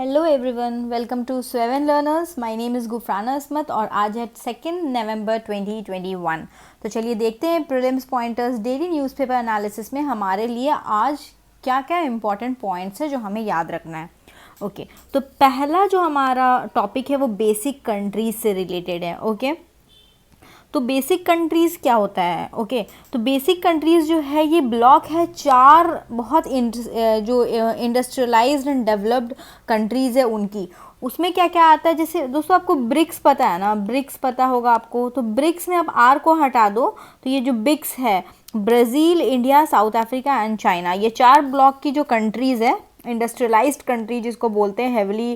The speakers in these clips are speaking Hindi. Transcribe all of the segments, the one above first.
हेलो एवरीवन, वेलकम टू स्वेवन learners. My name is Gufrana Asmat और आज है 2 नवंबर 2021। तो चलिए देखते हैं prelims pointers daily newspaper analysis में हमारे लिए आज क्या क्या इंपॉर्टेंट पॉइंट्स है जो हमें याद रखना है। ओके, तो पहला जो हमारा टॉपिक है वो बेसिक कंट्रीज से रिलेटेड है। ओके, तो बेसिक कंट्रीज़ क्या होता है? ओके, तो बेसिक कंट्रीज़ जो है ये ब्लॉक है चार बहुत जो इंडस्ट्रियलाइज्ड एंड डेवलप्ड कंट्रीज़ है उनकी। उसमें क्या क्या आता है? जैसे दोस्तों आपको ब्रिक्स पता है ना, ब्रिक्स पता होगा आपको। तो ब्रिक्स में आप आर को हटा दो तो ये जो ब्रिक्स है, Brazil, India, south Africa and China, ये चार ब्लॉक की जो कंट्रीज़ है, इंडस्ट्रियलाइज्ड कंट्री जिसको बोलते हैं, हेवली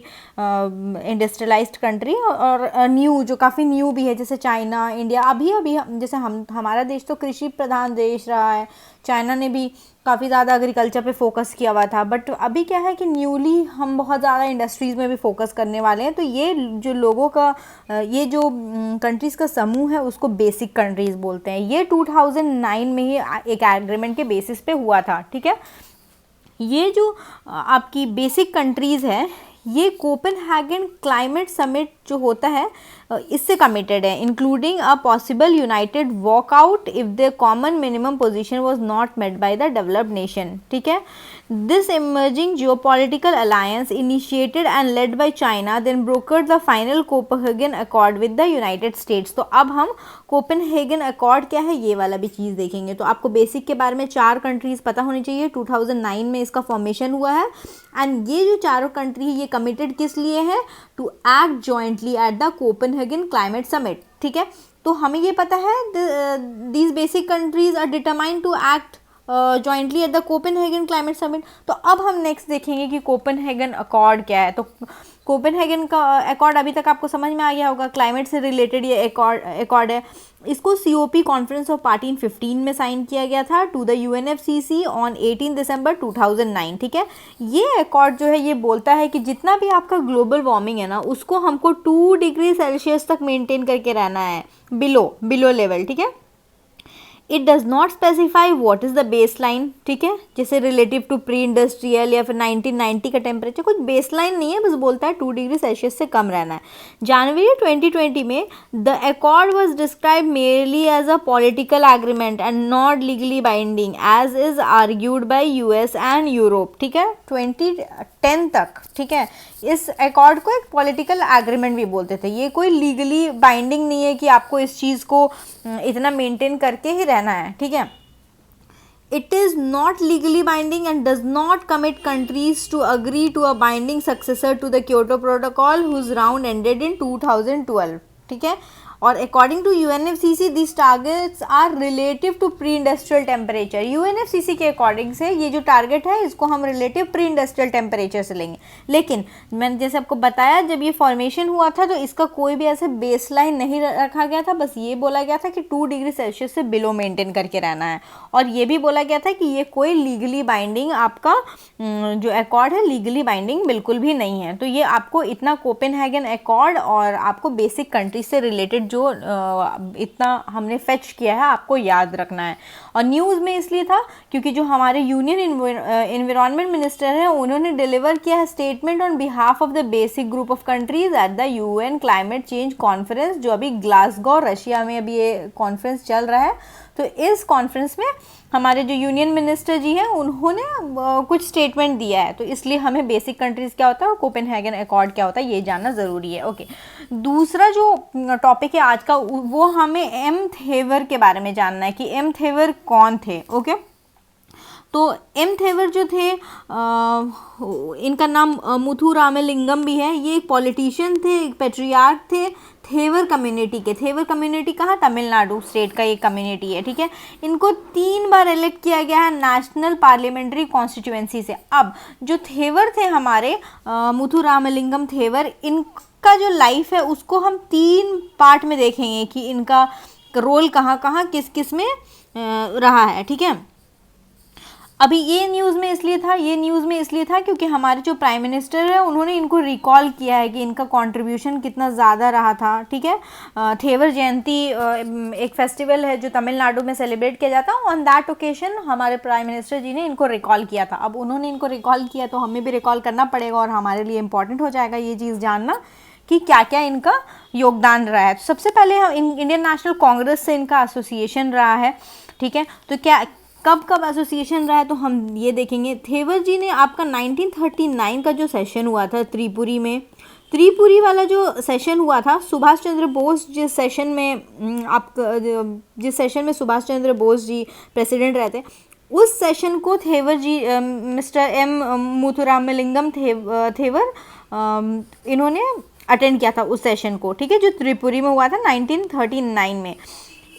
इंडस्ट्रियलाइज्ड कंट्री, और न्यू जो काफ़ी न्यू भी है, जैसे चाइना, इंडिया। अभी अभी जैसे हमारा देश तो कृषि प्रधान देश रहा है, चाइना ने भी काफ़ी ज़्यादा एग्रीकल्चर पे फोकस किया हुआ था, बट अभी क्या है कि न्यूली हम बहुत ज़्यादा इंडस्ट्रीज़ में भी फोकस करने वाले हैं। तो ये जो लोगों का ये जो कंट्रीज़ का समूह है उसको बेसिक कंट्रीज़ बोलते हैं। ये 2009 में ही एक एग्रीमेंट के बेसिस पे हुआ था। ठीक है, ये जो आपकी बेसिक कंट्रीज़ है ये कोपेनहेगन क्लाइमेट समिट जो होता है इससे कमिटेड है, including a possible united walkout if the common minimum position was not met by the developed nation. ठीक है, this emerging geopolitical alliance initiated and led by China then brokered the final Copenhagen accord with the United States. तो अब हम कोपेनहेगन अकॉर्ड क्या है ये वाला भी चीज़ देखेंगे। तो आपको बेसिक के बारे में चार कंट्रीज़ पता होनी चाहिए। 2009 में इसका फॉर्मेशन हुआ है एंड ये जो चारों कंट्री है ये कमिटेड किस लिए है? To act jointly at the Copenhagen climate summit. ठीक है, तो हमें ये पता है these BASIC countries are determined to act jointly at the Copenhagen climate summit. तो अब हम नेक्स्ट देखेंगे कि कोपेनहेगन अकॉर्ड क्या है। तो कोपेनहेगन का अकॉर्ड अभी तक आपको समझ में आ गया होगा, क्लाइमेट से रिलेटेड ये अकॉर्ड है। इसको COP कॉन्फ्रेंस ऑफ पार्टी इन 15 में साइन किया गया था टू द UNFCCC ऑन 18 दिसंबर 2009। ठीक है, ये अकॉर्ड जो है ये बोलता है कि जितना भी आपका ग्लोबल वार्मिंग है ना उसको हमको 2 डिग्री सेल्सियस तक मेंटेन करके रहना है, बिलो लेवल। ठीक है, it does not specify what is the base line. ठीक है, जैसे रिलेटिव टू प्री इंडस्ट्रियल या फिर 1990 का टेम्परेचर, कुछ बेस लाइन नहीं है, बस बोलता है 2 डिग्री सेल्सियस से कम रहना है। जनवरी 2020 में the accord was describe merely as a political agreement and not legally binding as is argued by US and Europe. ठीक है, 2010 तक। ठीक है, इस अकॉर्ड को एक पॉलिटिकल एग्रीमेंट भी बोलते थे। ये कोई लीगली बाइंडिंग नहीं है कि आपको इस चीज़ को इतना मेंटेन करके ही रहना है। ठीक है, it is not legally binding and does not commit countries to agree to a binding successor to the Kyoto Protocol whose round ended in 2012। ठीक है, और according to UNFCCC this targets are relative to pre industrial temperature. UNFCCC के अकॉर्डिंग से ये जो टारगेट है इसको हम रिलेटिव प्री इंडस्ट्रियल टेम्परेचर से लेंगे। लेकिन मैंने जैसे आपको बताया जब ये फॉर्मेशन हुआ था तो इसका कोई भी ऐसे बेस लाइन नहीं रखा गया था, बस ये बोला गया था कि 2 डिग्री सेल्सियस से बिलो मेंटेन करके रहना है। और ये भी बोला गया था कि ये कोई लीगली बाइंडिंग आपका जो अकॉर्ड है लीगली बाइंडिंग बिल्कुल भी नहीं है। तो ये आपको इतना कोपेनहेगन अकॉर्ड और आपको बेसिक कंट्री से रिलेटेड जो इतना हमने फेच किया है आपको याद रखना है। और न्यूज़ में इसलिए था क्योंकि जो हमारे यूनियन एनवायरनमेंट मिनिस्टर हैं उन्होंने डिलीवर किया है statement on behalf of the basic group of countries at the UN climate change conference, जो अभी ग्लासगो रशिया में अभी ये कॉन्फ्रेंस चल रहा है। तो इस कॉन्फ्रेंस में हमारे जो यूनियन मिनिस्टर जी हैं उन्होंने कुछ स्टेटमेंट दिया है। तो इसलिए हमें बेसिक कंट्रीज़ क्या होता है और कोपेनहेगन अकॉर्ड क्या होता है ये जानना ज़रूरी है। ओके, दूसरा जो टॉपिक है आज का वो हमें एम थेवर के बारे में जानना है कि एम थेवर कौन थे। ओके, तो एम थेवर जो थे इनका नाम मुथु रामलिंगम भी है। ये एक पॉलिटिशियन थे, एक पेट्रियार्क थे थेवर कम्युनिटी के। थेवर कम्युनिटी कहाँ? तमिलनाडु स्टेट का एक कम्युनिटी है। ठीक है, इनको 3 बार इलेक्ट किया गया है नेशनल पार्लियामेंट्री कॉन्स्टिट्यूएंसी से। अब जो थेवर थे हमारे मुथु रामलिंगम थेवर, इनका जो लाइफ है उसको हम 3 पार्ट में देखेंगे कि इनका रोल कहाँ कहाँ किस किस में रहा है। ठीक है, अभी ये न्यूज़ में इसलिए था क्योंकि हमारे जो प्राइम मिनिस्टर है उन्होंने इनको रिकॉल किया है कि इनका कंट्रीब्यूशन कितना ज़्यादा रहा था, ठीक है। थेवर जयंती एक फेस्टिवल है जो तमिलनाडु में सेलिब्रेट किया जाता है। ऑन दैट ओकेजन हमारे प्राइम मिनिस्टर जी ने इनको रिकॉल किया था। अब उन्होंने इनको रिकॉल किया तो हमें भी रिकॉल करना पड़ेगा और हमारे लिए इम्पॉर्टेंट हो जाएगा ये चीज़ जानना कि क्या क्या इनका योगदान रहा है। तो सबसे पहले हम इंडियन नेशनल कांग्रेस से इनका एसोसिएशन रहा है, ठीक है। तो क्या कब एसोसिएशन रहा है तो हम ये देखेंगे। थेवर जी ने आपका 1939 का जो सेशन हुआ था त्रिपुरी में, त्रिपुरी वाला जो सेशन हुआ था, सुभाष चंद्र बोस जिस सेशन में सुभाष चंद्र बोस जी प्रेसिडेंट रहते, उस सेशन को थेवर जी मिस्टर एम मुथुरामलिंगम थेवर इन्होंने अटेंड किया था उस सेशन को, ठीक है, जो त्रिपुरी में हुआ था 1939 में।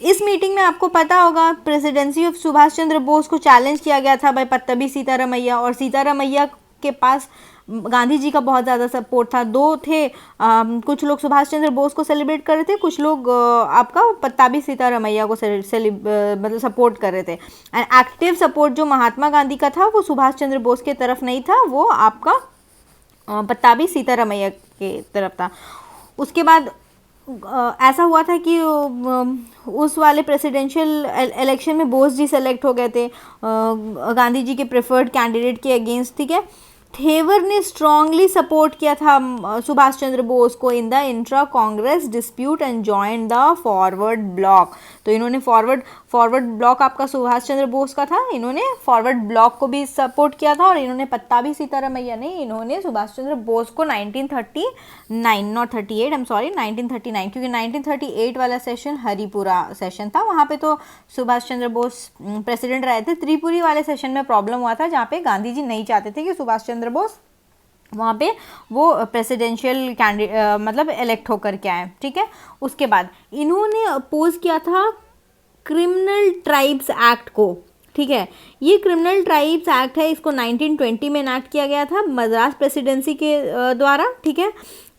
इस मीटिंग में आपको पता होगा प्रेसिडेंसी ऑफ सुभाष चंद्र बोस को चैलेंज किया गया था भाई पत्तबी सीतारामैया, और सीतारामैया के पास गांधी जी का बहुत ज़्यादा सपोर्ट था। दो थे, कुछ लोग सुभाष चंद्र बोस को सेलिब्रेट कर रहे थे, कुछ लोग आपका पत्ताबी सीतारामैया को मतलब सपोर्ट कर रहे थे। एंड एक्टिव सपोर्ट जो महात्मा गांधी का था वो सुभाष चंद्र बोस के तरफ नहीं था, वो आपका पत्ताबी सीतारामैया के तरफ था। उसके बाद ऐसा हुआ था कि उस वाले प्रेसिडेंशियल इलेक्शन में बोस जी सेलेक्ट हो गए थे गांधी जी के प्रेफर्ड कैंडिडेट के अगेंस्ट, ठीक है। थेवर ने स्ट्रांगली सपोर्ट किया था सुभाष चंद्र बोस को in the intra Congress dispute and join the forward block. तो इन्होंने फॉरवर्ड ब्लॉक आपका सुभाष चंद्र बोस का था, इन्होंने फॉरवर्ड ब्लॉक को भी सपोर्ट किया था, और इन्होंने पत्ताबी सीतारामैया नहीं, इन्होंने सुभाष चंद्र बोस को 1939 नॉट 38 आई एम सॉरी 1939, क्योंकि 1938 वाला सेशन हरिपुरा सेशन था, वहाँ पे तो सुभाष चंद्र बोस प्रेसिडेंट रहे थे। त्रिपुरी वाले सेशन में प्रॉब्लम हुआ था जहाँ पे गांधी जी नहीं चाहते थे कि सुभाष चंद्र बोस वहाँ पे वो प्रेसिडेंशियल कैंडिडेट मतलब इलेक्ट होकर के आए, ठीक है। उसके बाद इन्होंने अपोज किया था क्रिमिनल ट्राइब्स एक्ट को, ठीक है। ये क्रिमिनल ट्राइब्स एक्ट है, इसको 1920 में इनैक्ट किया गया था मद्रास प्रेसिडेंसी के द्वारा, ठीक है।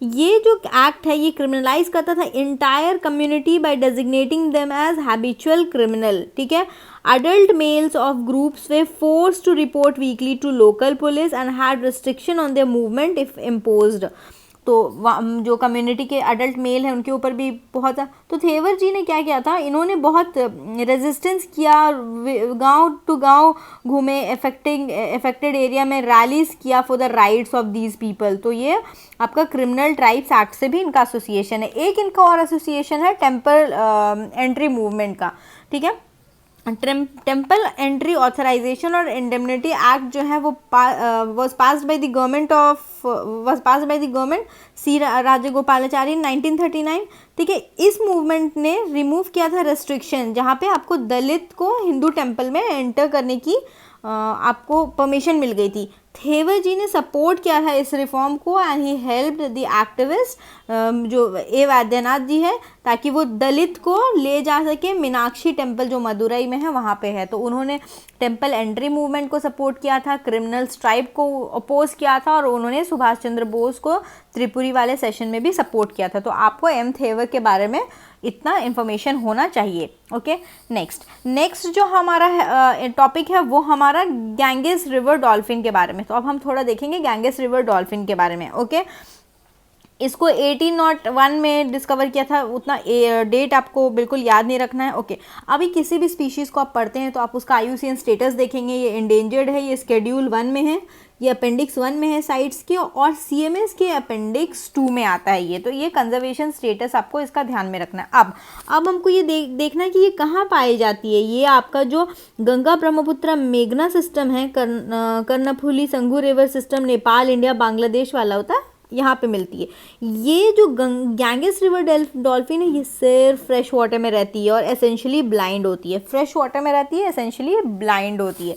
ये जो एक्ट है ये क्रिमिनलाइज करता था entire community by designating them as habitual criminal, ठीक है। Adult males of groups were forced to report weekly to local police and had restriction on their movement if imposed. तो जो कम्युनिटी के अडल्ट मेल हैं उनके ऊपर भी बहुत, तो थेवर जी ने क्या किया था, इन्होंने बहुत रेजिस्टेंस किया, गांव टू गांव घूमे, अफेक्टेड एरिया में रैलीज किया for the rights of these people. तो ये आपका क्रिमिनल ट्राइब्स एक्ट से भी इनका एसोसिएशन है। एक इनका और एसोसिएशन है टेम्पल एंट्री मूवमेंट का, ठीक है। टेम्पल एंट्री ऑथराइजेशन और इंडेमनिटी एक्ट जो है वो was passed by the government C Rajagopalachari 1939, ठीक है। इस मूवमेंट ने रिमूव किया था रेस्ट्रिक्शन, जहाँ पे आपको दलित को हिंदू टेम्पल में एंटर करने की आपको परमिशन मिल गई थी। थेवर जी ने सपोर्ट किया था इस रिफॉर्म को and he helped the activist जो ए वैद्यनाथ जी है, ताकि वो दलित को ले जा सके मीनाक्षी टेम्पल जो मदुरई में है वहाँ पे है। तो उन्होंने टेम्पल एंट्री मूवमेंट को सपोर्ट किया था, क्रिमिनल स्ट्राइप को अपोज किया था, और उन्होंने सुभाष चंद्र बोस को त्रिपुरी वाले सेशन में भी सपोर्ट किया था। तो आपको एम थेवर के बारे में इतना इन्फॉर्मेशन होना चाहिए, ओके। नेक्स्ट जो हमारा टॉपिक है वो हमारा गैंगेस रिवर डॉल्फिन के बारे में। तो अब हम थोड़ा देखेंगे गैंगेस रिवर डॉल्फिन के बारे में, ओके। इसको 1801 में डिस्कवर किया था, उतना डेट आपको बिल्कुल याद नहीं रखना है, ओके। अभी किसी भी स्पीशीज़ को आप पढ़ते हैं तो आप उसका IUCN स्टेटस देखेंगे, ये इंडेंजर्ड है, ये शेड्यूल 1 में है, ये अपेंडिक्स 1 में है साइट्स के, और CMS के अपेंडिक्स 2 में आता है ये। तो ये कंजर्वेशन स्टेटस आपको इसका ध्यान में रखना है। अब हमको ये देखना है कि ये कहाँ पाई जाती है। ये आपका जो गंगा ब्रह्मपुत्र मेघना सिस्टम है, Karnaphuli Sangu river system, Nepal India Bangladesh वाला होता है, यहाँ पे मिलती है। ये जो गैंगेस रिवर डॉल्फिन है ये सिर्फ फ्रेश वाटर में रहती है और एसेंशियली ब्लाइंड होती है। फ्रेश वाटर में रहती है, एसेंशियली ब्लाइंड होती है।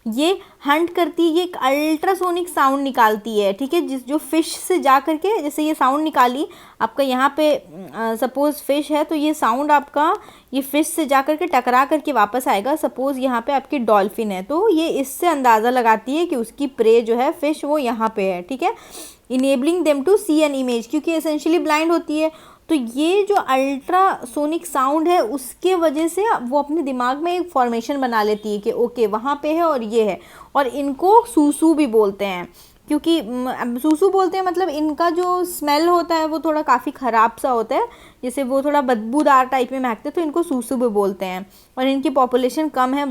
ये हंट करती है, ये एक अल्ट्रासोनिक साउंड निकालती है, ठीक है। जो फिश से जा करके, जैसे ये साउंड निकाली आपका यहाँ पे सपोज फिश है, तो ये साउंड आपका ये फिश से जा करके टकरा करके वापस आएगा। सपोज यहाँ पे आपकी डॉल्फिन है, तो ये इससे अंदाज़ा लगाती है कि उसकी प्रे जो है फिश वो यहाँ पे है, ठीक है। Enabling them to see an image, क्योंकि एसेंशियली ब्लाइंड होती है तो ये जो अल्ट्रासोनिक साउंड है उसके वजह से वो अपने दिमाग में एक फॉर्मेशन बना लेती है कि ओके वहाँ पे है और ये है, और इनको सूसू भी बोलते हैं, क्योंकि सूसू बोलते हैं मतलब इनका जो स्मेल होता है वो थोड़ा काफ़ी ख़राब सा होता है, जैसे वो थोड़ा बदबूदार टाइप में महकते हैं, तो इनको सूसू भी बोलते हैं। और इनकी पॉपुलेशन कम है,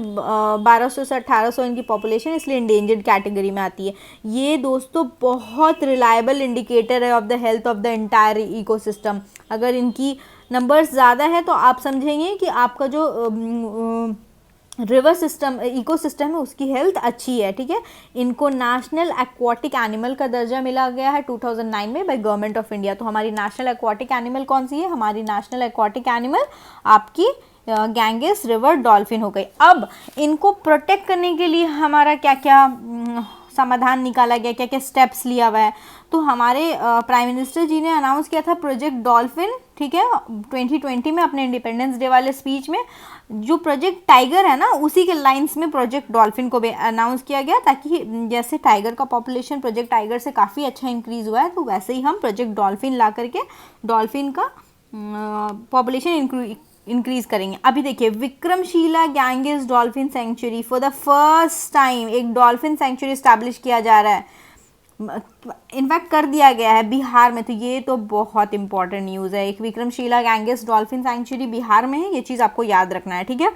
1200 से 1800 इनकी पॉपुलेशन, इसलिए इंडेंजर्ड कैटेगरी में आती है। ये दोस्तों बहुत रिलायबल इंडिकेटर है of the health of the entire ecosystem. अगर इनकी नंबर्स ज़्यादा है तो आप समझेंगे कि आपका जो रिवर सिस्टम इकोसिस्टम है उसकी हेल्थ अच्छी है, ठीक है। इनको नेशनल एक्वाटिक एनिमल का दर्जा मिला गया है 2009 में बाय गवर्नमेंट ऑफ इंडिया। तो हमारी नेशनल एक्वाटिक एनिमल कौन सी है? हमारी नेशनल एक्वाटिक एनिमल आपकी गैंजेस रिवर डॉल्फिन हो गई। अब इनको प्रोटेक्ट करने के लिए हमारा क्या क्या समाधान निकाला गया, क्या क्या स्टेप्स लिया हुआ है? तो हमारे प्राइम मिनिस्टर जी ने अनाउंस किया था प्रोजेक्ट डॉल्फिन, ठीक है, 2020 में अपने इंडिपेंडेंस डे वाले स्पीच में। जो प्रोजेक्ट टाइगर है ना, उसी के लाइंस में प्रोजेक्ट डॉल्फिन को भी अनाउंस किया गया, ताकि जैसे टाइगर का पॉपुलेशन प्रोजेक्ट टाइगर से काफ़ी अच्छा इंक्रीज़ हुआ है, तो वैसे ही हम प्रोजेक्ट डॉल्फिन ला करके डॉल्फिन का पॉपुलेशन इंक्रीज करेंगे। अभी देखिए Vikramshila Ganges dolphin century, for the first time एक डॉल्फिन सेंचुरी स्टैब्लिश किया जा रहा है, इनफैक्ट कर दिया गया है बिहार में। तो ये तो बहुत इंपॉर्टेंट न्यूज़ है। एक Vikramshila Ganges dolphin century Bihar में है, ये चीज़ आपको याद रखना है, ठीक है।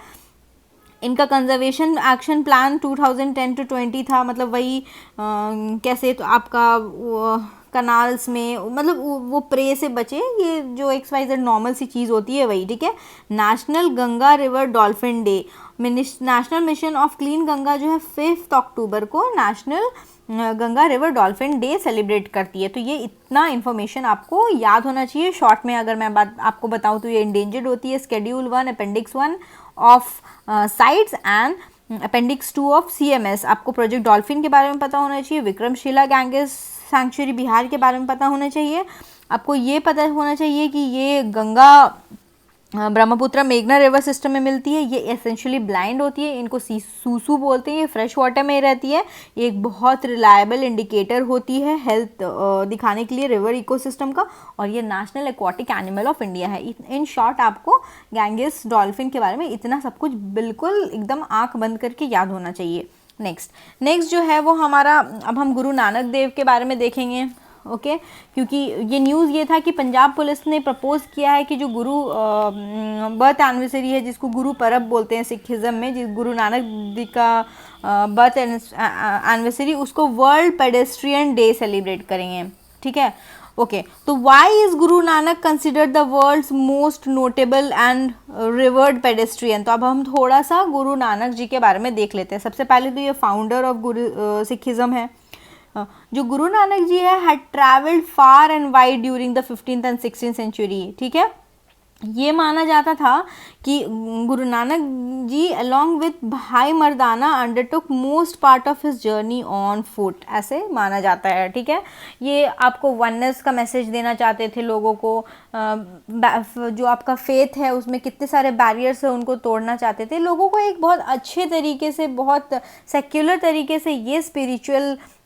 इनका कंजर्वेशन एक्शन प्लान 2010 to 20 था, मतलब वही कैसे तो आपका कनाल्स में, मतलब वो प्रे से बचे, ये जो XYZ नॉर्मल सी चीज़ होती है वही, ठीक है। National Ganga river dolphin day, national mission of clean Ganga जो है 5 अक्टूबर को national Ganga river dolphin day celebrate करती है। तो ये इतना इन्फॉर्मेशन आपको याद होना चाहिए। शॉर्ट में अगर मैं बात आपको बताऊँ तो ये इंडेंजर्ड होती है, Schedule 1 Appendix 1 of sites and Appendix 2 of CMS। आपको प्रोजेक्ट डॉल्फिन के बारे में पता होना चाहिए, विक्रमशिला गैंजेस सैंक्चुरी बिहार के बारे में पता होना चाहिए, आपको ये पता होना चाहिए कि ये गंगा ब्रह्मपुत्र मेघना रिवर सिस्टम में मिलती है। ये एसेंशियली ब्लाइंड होती है, इनको सूसू बोलते हैं, ये फ्रेश वाटर में रहती है, ये एक बहुत रिलायबल इंडिकेटर होती है हेल्थ दिखाने के लिए रिवर इकोसिस्टम का, और ये national aquatic animal of India है। इन शॉर्ट आपको गैंजेस डॉल्फिन के बारे में इतना सब कुछ बिल्कुल एकदम आंख बंद करके याद होना चाहिए। नेक्स्ट जो है वो हमारा, अब हम गुरु नानक देव के बारे में देखेंगे, ओके क्योंकि ये न्यूज़ ये था कि पंजाब पुलिस ने प्रपोज किया है कि जो गुरु बर्थ एनिवर्सरी है, जिसको गुरु परब बोलते हैं सिखिज़म में, जिस गुरु नानक जी का बर्थ एनिवर्सरी, उसको वर्ल्ड पेडेस्ट्रियन डे सेलिब्रेट करेंगे, ठीक है। ओके तो why is Guru Nanak considered the world's most notable and revered pedestrian? तो अब हम थोड़ा सा गुरु नानक जी के बारे में देख लेते हैं। सबसे पहले तो ये फाउंडर ऑफ गुरु सिखिज़म है। जो गुरु नानक जी है had travelled far and wide during the 15th and 16th century, ठीक है। ये माना जाता था कि गुरु नानक जी along with Bhai Mardana undertook most part of his journey on foot, ऐसे माना जाता है, ठीक है। ये आपको वननेस का मैसेज देना चाहते थे लोगों को, जो आपका फेथ है उसमें कितने सारे बैरियर्स है उनको तोड़ना चाहते थे, लोगों को एक बहुत अच्छे तरीके से, बहुत सेक्युलर तरीके से ये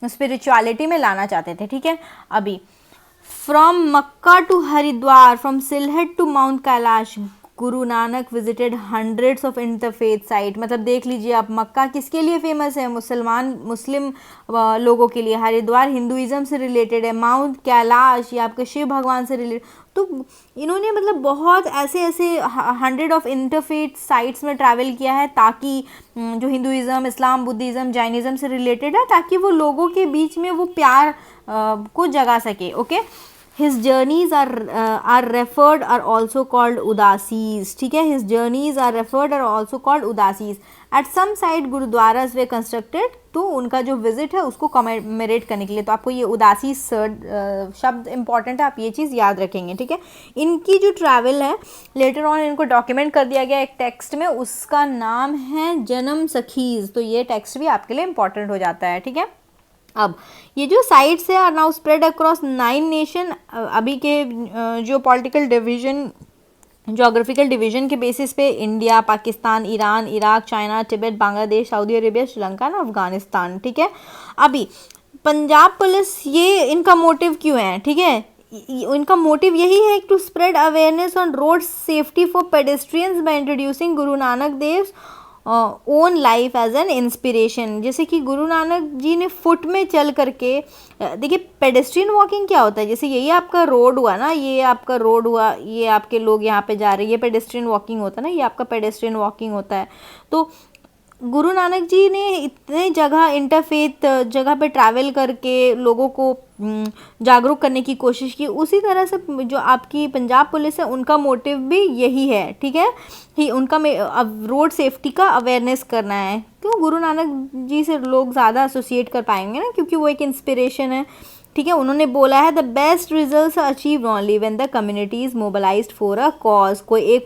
स्पिरिचुअलिटी में लाना चाहते थे, ठीक है। अभी from Mecca to Haridwar, from Sylhet to Mount Kailash, Guru Nanak visited hundreds of interfaith site. मतलब देख लीजिए आप, मक्का किसके लिए फेमस है? मुस्लिम लोगों के लिए, हरिद्वार हिंदुइज्म से रिलेटेड है, माउंट कैलाश ये आपके शिव भगवान से रिलेटेड। तो इन्होंने मतलब बहुत ऐसे 100 ऑफ इंटरफेथ साइट्स में ट्रैवल किया है, ताकि जो हिंदुइज्म, इस्लाम, बुद्धिज़्म, जैनिज़्म से रिलेटेड है, ताकि वो लोगों के बीच में वो प्यार को जगा सके, okay. His journeys are referred are also called udasis, ठीक है। His journeys are referred are also called udasis. At some site गुरुद्वारास were constructed, तो उनका जो विजिट है उसको कमेमोरेट करने के लिए, तो आपको ये उदासी शब्द इंपॉर्टेंट है, आप ये चीज़ याद रखेंगे, ठीक है। इनकी जो ट्रैवल है लेटर ऑन इनको डॉक्यूमेंट कर दिया गया एक टेक्स्ट में, उसका नाम है जन्म सखीज़, तो ये टेक्स्ट भी आपके लिए इंपॉर्टेंट हो जाता है, ठीक है। अब ये जो साइट्स है are now spread across 9 nation. अभी के जो पॉलिटिकल डिवीज़न, जोग्राफिकल डिवीज़न के बेसिस पे India, Pakistan, Iran, Iraq, China, Tibet, Bangladesh, Saudi Arabia, Sri Lanka और अफगानिस्तान, ठीक है। अभी पंजाब पुलिस, ये इनका मोटिव क्यों है, ठीक है, उनका मोटिव यही है to spread awareness on road safety for pedestrians by introducing Guru Nanak Dev own life as an inspiration. जैसे कि गुरु नानक जी ने फुट में चल करके, देखिए पेडेस्ट्रियन वॉकिंग क्या होता है, जैसे यही आपका रोड हुआ ना, ये आपका रोड हुआ, ये आपके लोग यहाँ पे जा रहे हैं, ये पेडेस्ट्रियन वॉकिंग होता है ना, ये आपका पेडेस्ट्रियन वॉकिंग होता है। तो गुरु नानक जी ने इतने जगह इंटरफेथ जगह पे ट्रैवल करके लोगों को जागरूक करने की कोशिश की। उसी तरह से जो आपकी पंजाब पुलिस है उनका मोटिव भी यही है, ठीक है, कि उनका रोड सेफ्टी का अवेयरनेस करना है। क्यों गुरु नानक जी से लोग ज़्यादा एसोसिएट कर पाएंगे ना, क्योंकि वो एक इंस्पिरेशन है, ठीक है। उन्होंने बोला है the best results are achieved only when the community is mobilised for a cause. कोई एक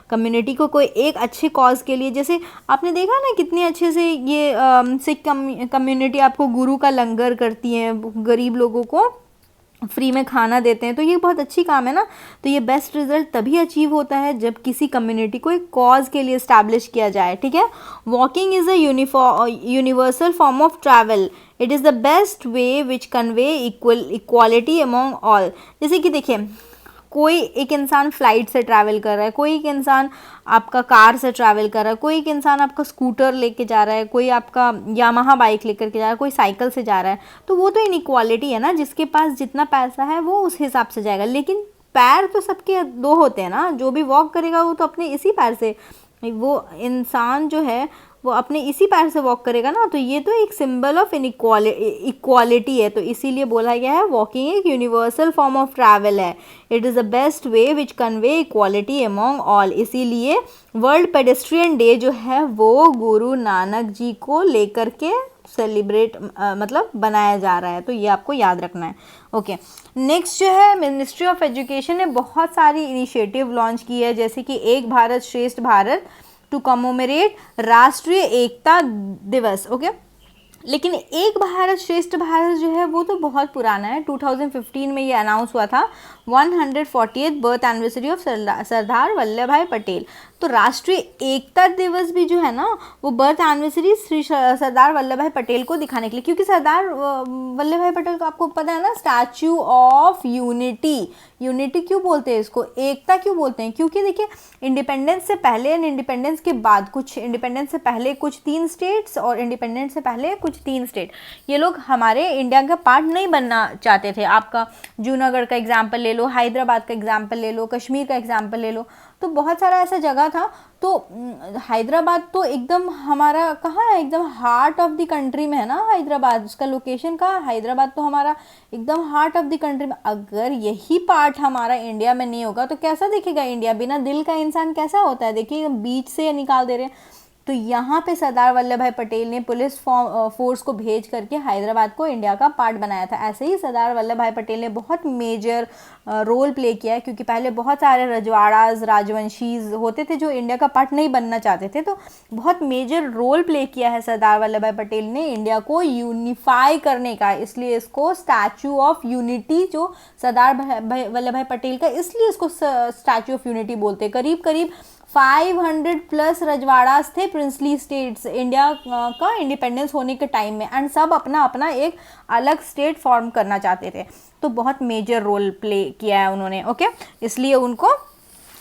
कम्युनिटी को कोई एक अच्छे कॉज के लिए, जैसे आपने देखा ना कितने अच्छे से ये सिख कम्युनिटी आपको गुरु का लंगर करती है, गरीब लोगों को फ्री में खाना देते हैं, तो ये बहुत अच्छी काम है ना। तो ये बेस्ट रिजल्ट तभी अचीव होता है जब किसी कम्युनिटी को एक कॉज के लिए इस्टेब्लिश किया जाए, ठीक है। Walking is a universal form of travel, it is the best way which convey equality among all. जैसे कि देखिए कोई एक इंसान फ्लाइट से ट्रैवल कर रहा है, कोई एक इंसान आपका कार से ट्रैवल कर रहा है, कोई एक इंसान आपका स्कूटर लेके जा रहा है, कोई आपका यामाहा बाइक लेकर के जा रहा है, कोई साइकिल से जा रहा है, तो वो तो इनइक्वालिटी है ना, जिसके पास जितना पैसा है वो उस हिसाब से जाएगा। लेकिन पैर तो सबके दो होते हैं ना, जो भी वॉक करेगा वो तो अपने इसी पैर से, वो इंसान जो है वो अपने इसी पैर से वॉक करेगा ना, तो ये तो एक सिंबल ऑफ इक्वालिटी है। तो इसीलिए बोला गया है वॉकिंग एक यूनिवर्सल फॉर्म ऑफ ट्रैवल है, it is the best way which convey equality among all. इसीलिए वर्ल्ड पेडेस्ट्रियन डे जो है वो गुरु नानक जी को लेकर के सेलिब्रेट मतलब बनाया जा रहा है, तो ये आपको याद रखना है। ओके, नेक्स्ट जो है मिनिस्ट्री ऑफ एजुकेशन ने बहुत सारी इनिशिएटिव लॉन्च की है, जैसे कि एक भारत श्रेष्ठ भारत टू कमोमरेट राष्ट्रीय एकता दिवस। ओके, लेकिन एक भारत श्रेष्ठ भारत जो है वो तो बहुत पुराना है, 2015 में ये अनाउंस हुआ था, 140th birth anniversary of Sardar Vallabhbhai Patel. तो राष्ट्रीय एकता दिवस भी जो है ना वो बर्थ एनिवर्सरी श्री सरदार वल्लभ भाई पटेल को दिखाने के लिए, क्योंकि सरदार वल्लभ भाई पटेल को आपको पता है ना स्टैचू ऑफ यूनिटी, यूनिटी क्यों बोलते हैं इसको, एकता क्यों बोलते हैं, क्योंकि देखिए इंडिपेंडेंस से पहले एंड इंडिपेंडेंस के बाद, कुछ इंडिपेंडेंस से पहले कुछ 3 स्टेट्स और इंडिपेंडेंस से पहले कुछ 3 स्टेट, ये लोग हमारे इंडिया का पार्ट नहीं बनना चाहते थे। आपका जूनागढ़ का एग्जाम्पल ले लो, हैदराबाद का एग्जाम्पल ले लो, कश्मीर का एग्जाम्पल ले लो, तो बहुत सारा ऐसा जगह था। तो हैदराबाद तो एकदम हमारा कहाँ है, एकदम हार्ट ऑफ द कंट्री में है ना हैदराबाद, उसका लोकेशन कहाँ, हैदराबाद तो हमारा एकदम हार्ट ऑफ द कंट्री में। अगर यही पार्ट हमारा इंडिया में नहीं होगा तो कैसा दिखेगा इंडिया, बिना दिल का इंसान कैसा होता है, देखिए बीच से निकाल दे रहे हैं। तो यहाँ पे सरदार वल्लभ भाई पटेल ने पुलिस फोर्स को भेज करके हैदराबाद को इंडिया का पार्ट बनाया था। ऐसे ही सरदार वल्लभ भाई पटेल ने बहुत मेजर रोल प्ले किया है, क्योंकि पहले बहुत सारे रजवाड़ाज राजवंशीज होते थे जो इंडिया का पार्ट नहीं बनना चाहते थे, तो बहुत मेजर रोल प्ले किया है सरदार वल्लभ भाई पटेल ने इंडिया को यूनिफाई करने का। इसलिए इसको स्टैचू ऑफ यूनिटी, जो सरदार वल्लभ भाई पटेल का, इसलिए इसको स्टैचू ऑफ यूनिटी बोलते हैं। करीब करीब 500 प्लस रजवाड़ास थे प्रिंसली स्टेट्स इंडिया का इंडिपेंडेंस होने के टाइम में, एंड सब अपना अपना एक अलग स्टेट फॉर्म करना चाहते थे, तो बहुत मेजर रोल प्ले किया है उन्होंने। ओके, इसलिए उनको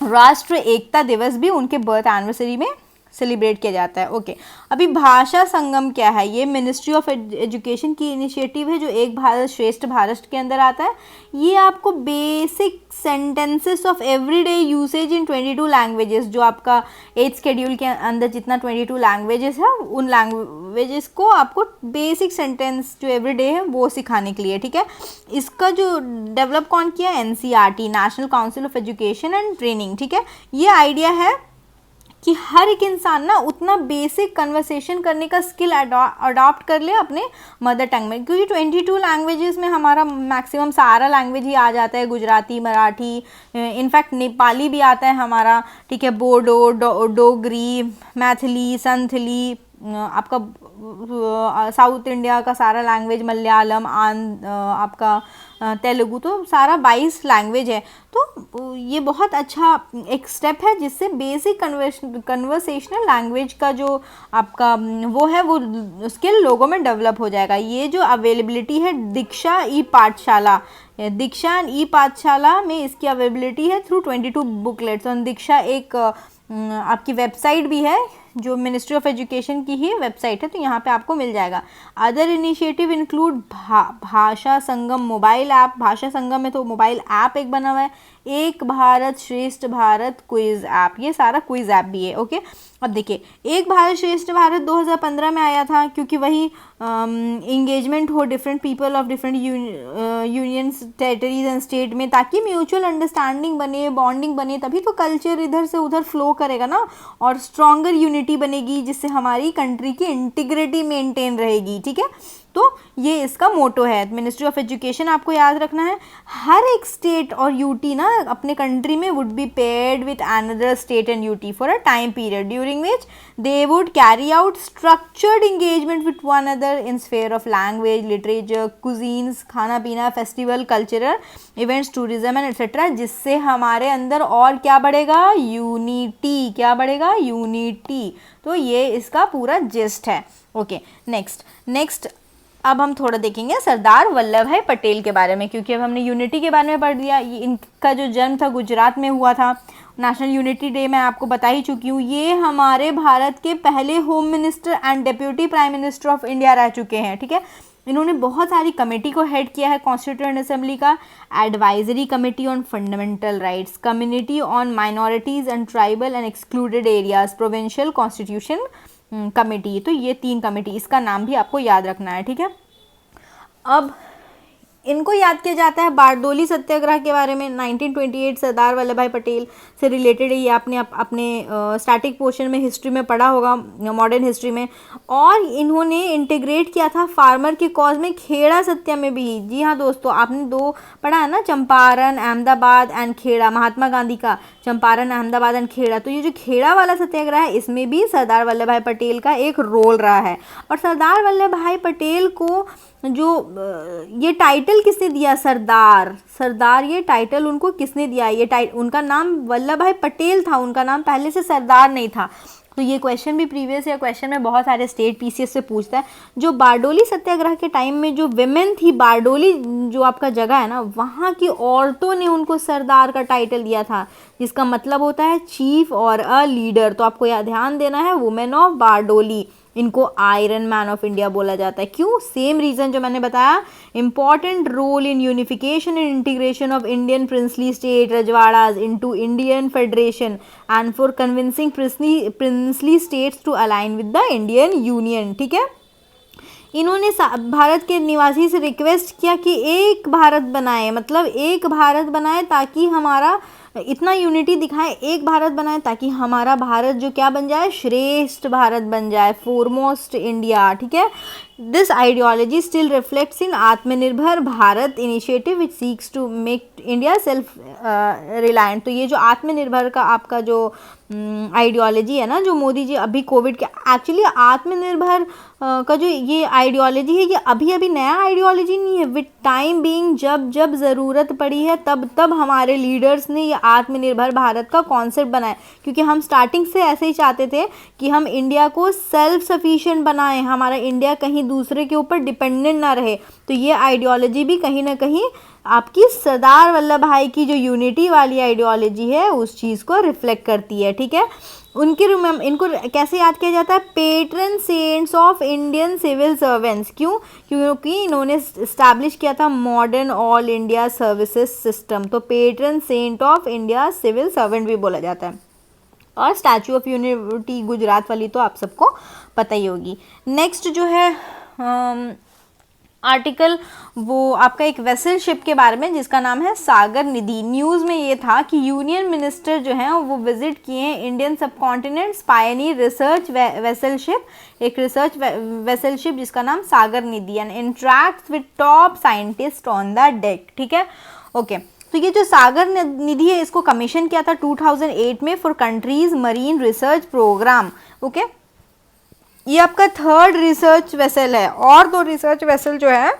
राष्ट्रीय एकता दिवस भी उनके बर्थ एनिवर्सरी में सेलिब्रेट किया जाता है। ओके, अभी भाषा संगम क्या है, ये मिनिस्ट्री ऑफ एजुकेशन की इनिशिएटिव है जो एक भारत श्रेष्ठ भारत के अंदर आता है। ये आपको basic sentences of everyday usage in 22 languages, जो आपका 8th शेड्यूल के अंदर जितना 22 लैंग्वेजेस है उन लैंग्वेजेस को आपको बेसिक सेंटेंस जो एवरीडे है वो सिखाने के लिए, ठीक है। इसका जो डेवलप कौन किया, NCERT, national council of education and training, ठीक है। ये आइडिया है कि हर एक इंसान ना उतना बेसिक कन्वर्सेशन करने का स्किल अडॉप्ट कर ले अपने मदर टंग में, क्योंकि 22 लैंग्वेजेस में हमारा मैक्सिमम सारा लैंग्वेज ही आ जाता है, गुजराती, मराठी, इनफैक्ट नेपाली भी आता है हमारा, ठीक है, बोडो, डोगरी, मैथिली, संथली, आपका साउथ इंडिया का सारा लैंग्वेज, मलयालम, आपका तेलुगु, तो सारा 22 लैंग्वेज है। तो ये बहुत अच्छा एक स्टेप है जिससे बेसिक कन्वर्सेशनल लैंग्वेज का जो आपका वो है वो स्किल लोगों में डेवलप हो जाएगा। ये जो अवेलेबिलिटी है दीक्षा ई पाठशाला, दीक्षा ई पाठशाला में इसकी अवेलेबिलिटी है थ्रू 22 बुकलेट्स। और दीक्षा एक आपकी वेबसाइट भी है जो मिनिस्ट्री ऑफ एजुकेशन की ही वेबसाइट है, तो यहाँ पे आपको मिल जाएगा। अदर इनिशिएटिव इंक्लूड भाषा संगम मोबाइल ऐप, भाषा संगम में तो मोबाइल ऐप एक बना हुआ है, एक भारत श्रेष्ठ भारत क्विज ऐप, ये सारा क्विज ऐप भी है। ओके, अब देखिए एक भारत श्रेष्ठ भारत 2015 में आया था, क्योंकि वही इंगेजमेंट हो different people of different unions, territories and state में, ताकि म्यूचुअल अंडरस्टैंडिंग बने, बॉन्डिंग बने, तभी तो कल्चर इधर से उधर फ्लो करेगा ना, और स्ट्रॉन्गर यूनिटी बनेगी जिससे हमारी कंट्री की इंटीग्रिटी मेंटेन रहेगी। ठीक है, तो ये इसका मोटो है। मिनिस्ट्री ऑफ एजुकेशन आपको याद रखना है, हर एक स्टेट और यूटी ना अपने कंट्री में would be paired with another state and UT for a time period during which they would carry out structured engagement with one other in sphere of language, literature, cuisines, खाना पीना, festival, cultural events, tourism and etcetera, जिससे हमारे अंदर और क्या बढ़ेगा, यूनिटी। क्या बढ़ेगा, यूनिटी। तो ये इसका पूरा जिस्ट है। ओके, नेक्स्ट अब हम थोड़ा देखेंगे सरदार वल्लभ भाई पटेल के बारे में, क्योंकि अब हमने यूनिटी के बारे में पढ़ लिया। इनका जो जन्म था गुजरात में हुआ था। नेशनल यूनिटी डे मैं आपको बता ही चुकी हूँ। ये हमारे भारत के पहले home minister and deputy prime minister of India रह चुके हैं। ठीक है, इन्होंने बहुत सारी कमेटी को हेड किया है कॉन्स्टिट्यूएंट असेंबली का, advisory committee on fundamental rights, community on minorities and tribal and excluded areas, provincial constitution committee. तो ये 3 कमेटी, इसका नाम भी आपको याद रखना है। ठीक है, अब इनको याद किया जाता है बारडोली सत्याग्रह के बारे में। 1928 सरदार वल्लभ भाई पटेल से रिलेटेड है, ये आपने अपने स्टैटिक पोर्शन में हिस्ट्री में पढ़ा होगा, मॉडर्न हिस्ट्री में। और इन्होंने इंटीग्रेट किया था फार्मर के कॉज में खेड़ा सत्या में भी। जी हाँ दोस्तों, आपने 2 पढ़ा है ना, चंपारण, अहमदाबाद एंड खेड़ा, महात्मा गांधी का चंपारण, अहमदाबाद एंड खेड़ा। तो ये जो खेड़ा वाला सत्याग्रह है, इसमें भी सरदार वल्लभ भाई पटेल का एक रोल रहा है। और सरदार वल्लभ भाई पटेल को जो ये टाइटल किसने दिया, सरदार ये टाइटल उनको किसने दिया, उनका नाम वल्लभ भाई पटेल था, उनका नाम पहले से सरदार नहीं था। तो ये क्वेश्चन भी प्रीवियस ईयर क्वेश्चन में बहुत सारे स्टेट पीसीएस से पूछता है। जो बारडोली सत्याग्रह के टाइम में जो विमेन थी, बारडोली जो आपका जगह है ना, वहाँ की औरतों ने उनको सरदार का टाइटल दिया था, जिसका मतलब होता है चीफ और अ लीडर। तो आपको यह ध्यान देना है, वुमेन ऑफ बारडोली, इनको आयरन मैन ऑफ इंडिया बोला जाता है। क्यों, सेम रीज़न जो मैंने बताया, important role in unification and integration of Indian princely state रजवाड़ाज into Indian federation and for convincing princely states to align with the Indian union. ठीक है, इन्होंने भारत के निवासी से रिक्वेस्ट किया कि एक भारत बनाए, मतलब एक भारत बनाए ताकि हमारा इतना यूनिटी दिखाए, एक भारत बनाए ताकि हमारा भारत जो क्या बन जाए, श्रेष्ठ भारत बन जाए, फोरमोस्ट इंडिया। ठीक है, this ideology still reflects in Atmanirbhar Bharat initiative which seeks to make India self reliant. तो ये जो आत्मनिर्भर का आपका जो आइडियोलॉजी है ना, जो मोदी जी अभी कोविड के, एक्चुअली आत्मनिर्भर का जो ये आइडियोलॉजी है, ये अभी नया आइडियोलॉजी नहीं है। विद टाइम बीइंग जब ज़रूरत पड़ी है तब हमारे लीडर्स ने ये आत्मनिर्भर भारत का कॉन्सेप्ट बनाया, क्योंकि हम स्टार्टिंग से ऐसे ही चाहते थे कि हम इंडिया को सेल्फ सफिशिएंट बनाएं, हमारा इंडिया कहीं दूसरे के ऊपर डिपेंडेंट ना रहे। तो ये आइडियोलॉजी भी कहीं ना कहीं आपकी सरदार वल्लभ भाई की जो यूनिटी वाली आइडियोलॉजी है उस चीज़ को रिफ्लेक्ट करती है। ठीक है, इनको कैसे याद किया जाता है, patron saints of Indian civil servants. क्यों, क्योंकि इन्होंने इस्टेब्लिश किया था modern all India services system. तो patron saint of India civil servant भी बोला जाता है। और स्टैचू ऑफ यूनिटी गुजरात वाली तो आप सबको पता ही होगी। नेक्स्ट जो है आर्टिकल, वो आपका एक वेसल शिप के बारे में जिसका नाम है सागर निधि। न्यूज़ में ये था कि यूनियन मिनिस्टर जो हैं वो विजिट किए हैं Indian subcontinents pioneer research vessel ship, एक रिसर्च वेसल शिप जिसका नाम Sagar Nidhi, and interacts with top scientist on the deck. ठीक है, ओके। तो ये जो सागर निधि है इसको कमीशन किया था 2008 में for countries marine research programme. Okay, ये आपका थर्ड रिसर्च वेसल है। और दो रिसर्च वेसल जो है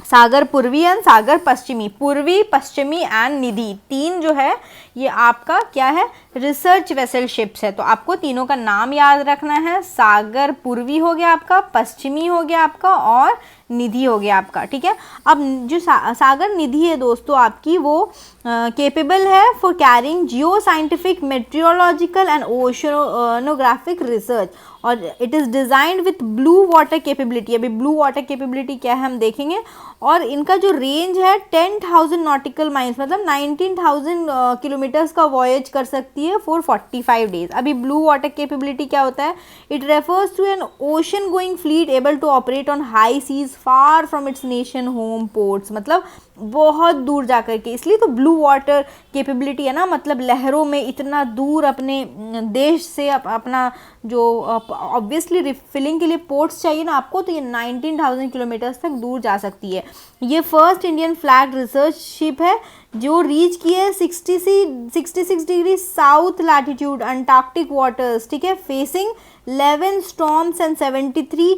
सागर पूर्वी एंड सागर पश्चिमी, पूर्वी पश्चिमी एंड निधि, तीन जो है ये आपका क्या है, रिसर्च वेसल शिप्स है। तो आपको तीनों का नाम याद रखना है, सागर पूर्वी हो गया आपका, पश्चिमी हो गया आपका, और निधि हो गया आपका। ठीक है, अब जो सागर निधि है दोस्तों आपकी, वो केपेबल है for carrying geo scientific, meteorological and oceanographic research, और it is designed with blue water capability. अभी ब्लू वाटर कैपेबिलिटी क्या है हम देखेंगे। और इनका जो रेंज है 10,000 नॉटिकल माइल्स, मतलब 19,000 किलोमीटर्स का वॉयज कर सकती है फॉर 45 डेज। अभी ब्लू वाटर कैपेबिलिटी क्या होता है, it refers to an ocean going fleet able to operate on high seas far from its nation home ports, मतलब बहुत दूर जा कर के, इसलिए तो ब्लू वाटर कैपेबिलिटी है ना, मतलब लहरों में इतना दूर अपने देश से अपना जो ऑब्वियसली रिफिलिंग के लिए पोर्ट्स चाहिए ना आपको, तो ये 19,000 किलोमीटर्स तक दूर जा सकती है। ये first Indian flag research ship है जो रीच की है 66 degree south latitude Antarctic waters. ठीक है, फेसिंग 11 स्टॉर्म्स एंड 73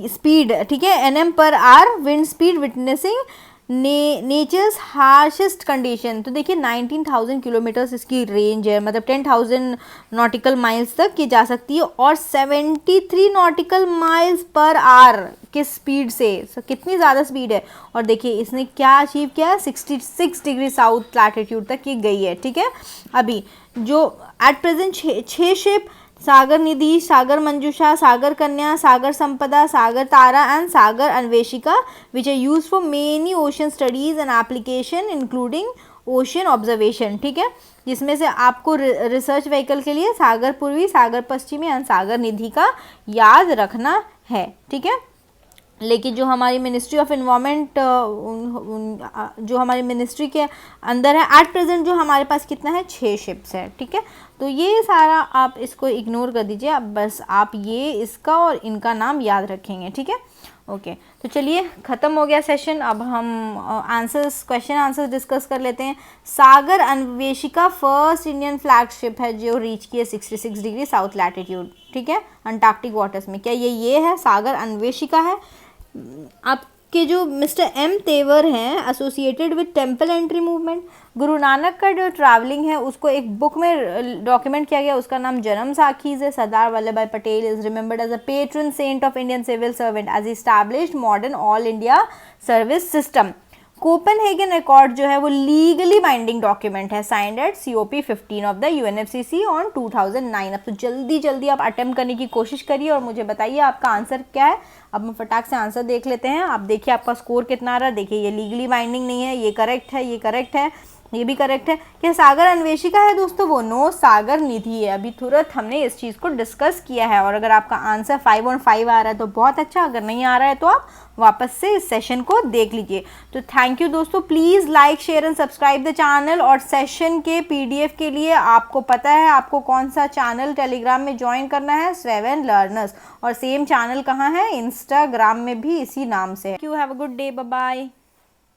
स्पीड, ठीक है, NM per hour wind speed, witnessing nature's harshest condition. तो देखिए 19,000 किलोमीटर्स इसकी रेंज है, मतलब 10,000 नॉटिकल माइल्स तक की जा सकती है, और 73 नॉटिकल माइल्स पर आवर किस स्पीड से, कितनी ज़्यादा स्पीड है। और देखिए इसने क्या अचीव किया है, 66 डिग्री साउथ लैटिट्यूड तक की गई है। ठीक है, अभी जो at present 6 ship, Sagar Nidhi, Sagar Manjusha, Sagar Kanya, Sagar Sampada, Sagar Tara and Sagar Anveshika, which are used for many ocean studies and application including ocean observation. ठीक है, जिसमें से आपको रिसर्च व्हीकल के लिए सागर पूर्वी, सागर पश्चिमी एंड सागर निधि का याद रखना है। ठीक है, लेकिन जो हमारी मिनिस्ट्री ऑफ इन्वायरमेंट, जो हमारी मिनिस्ट्री के अंदर है एट प्रेजेंट, जो हमारे पास कितना है 6 शिप्स है। ठीक है, तो ये सारा आप इसको इग्नोर कर दीजिए, अब बस आप ये इसका और इनका नाम याद रखेंगे। ठीक है, ओके, तो चलिए ख़त्म हो गया सेशन। अब हम आंसर्स, क्वेश्चन आंसर्स डिस्कस कर लेते हैं। सागर अन्वेषिका फर्स्ट इंडियन फ्लैगशिप है जो रीच की है 66 डिग्री साउथ लैटिट्यूड, ठीक है, अंटार्कटिक वाटर्स में। क्या ये है सागर अन्वेषिका है। आपके जो मिस्टर एम तेवर हैं associated with temple entry movement, Guru Nanak का जो ट्रैवलिंग है उसको एक बुक में डॉक्यूमेंट किया गया, उसका नाम जन्म साखीज़ है। Sardar Vallabhbhai Patel is remembered as a patron saint of Indian civil servant as established modern all India service system. Copenhagen accord जो है वो लीगली बाइंडिंग डॉक्यूमेंट है, signed at COP 15 of the UNFCCC on 2009। अब तो जल्दी आप अटेम्प्ट करने की कोशिश करिए और मुझे बताइए आपका आंसर क्या है। अब हम फटाक से आंसर देख लेते हैं। आप देखिए आपका स्कोर कितना आ रहा है। देखिए ये लीगली बाइंडिंग नहीं है, ये करेक्ट है, ये करेक्ट है, ये भी करेक्ट है। क्या सागर अन्वेषिका है दोस्तों, वो नो, सागर निधि है। अभी तुरंत हमने इस चीज़ को डिस्कस किया है। और अगर आपका आंसर 5 on 5 आ रहा है तो बहुत अच्छा, अगर नहीं आ रहा है तो आप वापस से इस सेशन को देख लीजिए। तो थैंक यू दोस्तों, please like share and subscribe the channel. और सेशन के PDF के लिए आपको पता है आपको कौन सा चैनल टेलीग्राम में ज्वाइन करना है, स्वेवन लर्नर्स। और सेम चैनल कहाँ है, इंस्टाग्राम में भी इसी नाम से है। You have a good day, bye bye.